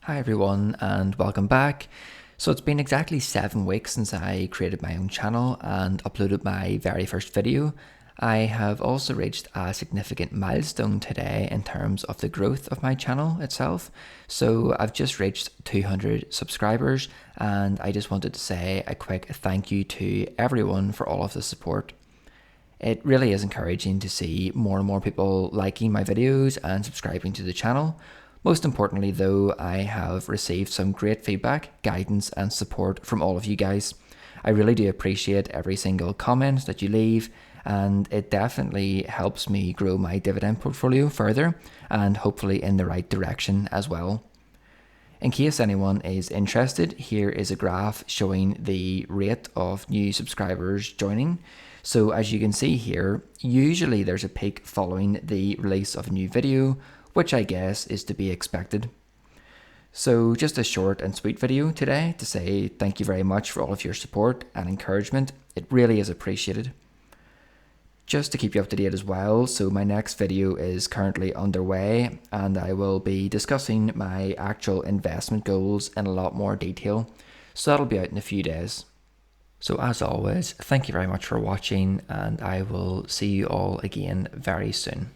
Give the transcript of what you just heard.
Hi everyone and welcome back. So it's been exactly 7 weeks since I created my own channel and uploaded my very first video. I have also reached a significant milestone today in terms of the growth of my channel itself. So I've just reached 200 subscribers and I just wanted to say a quick thank you to everyone for all of the support. It really is encouraging to see more and more people liking my videos and subscribing to the channel. Most importantly though, I have received some great feedback, guidance and support from all of you guys. I really do appreciate every single comment that you leave, and it definitely helps me grow my dividend portfolio further and hopefully in the right direction as well. In case anyone is interested, here is a graph showing the rate of new subscribers joining. So as you can see here, usually there's a peak following the release of a new video, which I guess is to be expected. So just a short and sweet video today to say thank you very much for all of your support and encouragement. It really is appreciated. Just to keep you up to date as well, so my next video is currently underway and I will be discussing my actual investment goals in a lot more detail. So that'll be out in a few days. So as always, thank you very much for watching and I will see you all again very soon.